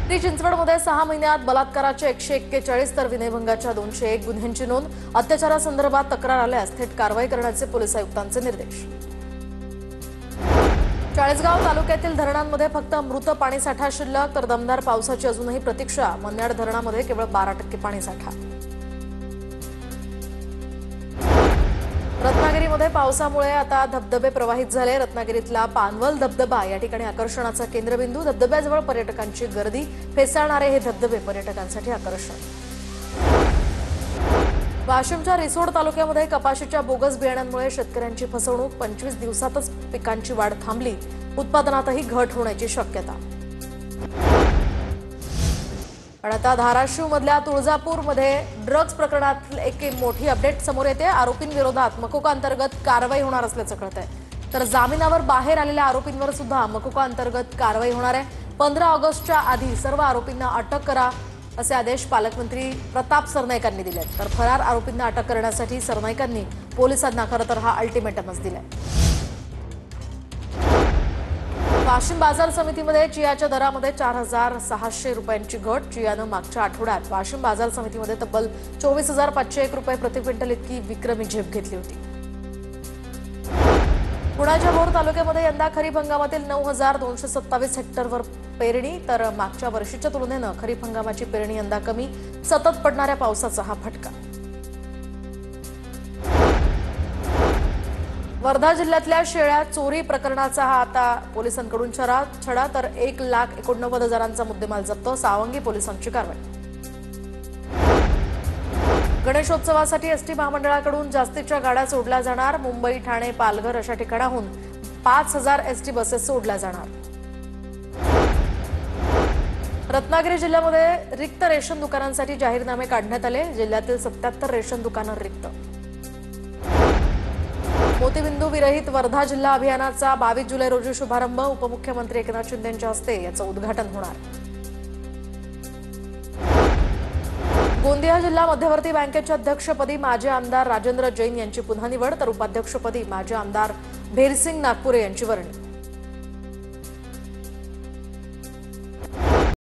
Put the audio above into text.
पिंपरी चिंचवडमध्ये 6 महिन्यात बलात्काराचे 141 तर विनयभंगाच्या 201 गुन्ह्यांची नोंद। अत्याचारासंदर्भात तक्रार आल्यास थेट कारवाई करण्याचे पोलीस आयुक्तांचे निर्देश। चाळीसगाव तालुक्यातील धरणांमध्ये फक्त मृत पाणीसाठा शिल्लक तर दमदार पावसाची अजूनही प्रतीक्षा। मन्याड धरणामध्ये केवळ 12% पाणीसाठा। रत्नागिरीमध्ये पावसामुळे आता धबधबे प्रवाहित झाले। रत्नागिरीतला पानवल धबधबा या ठिकाणी आकर्षणाचा केंद्रबिंदू। धबधब्याजवळ पर्यटकांची गर्दी। फेसाळणारे हे धबधबे पर्यटकांसाठी आकर्षण। वाशिमच्या रिसोड तालुक्यामध्ये कपाशीच्या बोगस बियाण्यांमुळे शेतकऱ्यांची फसवणूक। 25 दिवसातच पिकांची वाढ थांबली। उत्पादनातही घट होण्याची शक्यता। पण आता धाराशिवमधल्या तुळजापूरमध्ये ड्रग्ज प्रकरणातील एक मोठी अपडेट समोर येते। आरोपींविरोधात मकोका अंतर्गत कारवाई होणार असल्याचं कळतंय। तर जामिनावर बाहेर आलेल्या आरोपींवर सुद्धा मकोका अंतर्गत कारवाई होणार आहे। 15 ऑगस्टच्या आधी सर्व आरोपींना अटक करा असे आदेश पालकमंत्री प्रताप सरनाईकांनी दिलेत। तर फरार आरोपींना अटक करण्यासाठी सरनाईकांनी पोलिसांना खरं तर हा अल्टिमेटमच दिलाय। वाशिम बाजार समितीमध्ये चियाच्या दरामध्ये 4600 रुपयांची घट। चियानं मागच्या आठवड्यात वाशिम बाजार समितीमध्ये तब्बल 24,501 रुपये प्रति क्विंटल इतकी विक्रमी झेप घेतली होती। पुण्याच्या भोर तालुक्यामध्ये यंदा खरीप हंगामातील 9,227 हेक्टरवर पेरणी। तर मागच्या वर्षीच्या तुलनेनं खरीप हंगामाची पेरणी यंदा कमी। सतत पडणाऱ्या पावसाचा हा फटका। वर्धा जिल्ह्यातल्या शेळ्या चोरी प्रकरणाचा हा आता पोलिसांकडून छडा। तर 1,89,000चा मुद्देमाल जप्त। सावंगी पोलिसांची कारवाई। गणेशोत्सवासाठी एसटी महामंडळाकडून जास्तीच्या गाड्या सोडल्या जाणार। मुंबई, ठाणे, पालघर अशा ठिकाणाहून 5,000 एसटी बसेस सोडल्या जाणार। रत्नागिरी जिल्ह्यामध्ये रिक्त रेशन दुकानांसाठी जाहीरनामे काढण्यात आले। जिल्ह्यातील 77 रेशन दुकानं रिक्त। मोतीबिंदू विरहित वर्धा जिल्हा अभियानाचा 22 जुलै रोजी शुभारंभ। उपमुख्यमंत्री एकनाथ शिंदे यांच्या हस्ते याचं उद्घाटन होणार। गोंदिया जिल्हा मध्यवर्ती बँकेच्या अध्यक्षपदी माजी आमदार राजेंद्र जैन यांची पुन्हा निवड। तर उपाध्यक्षपदी माजी आमदार भेरसिंग नागपुरे यांची वर्णी।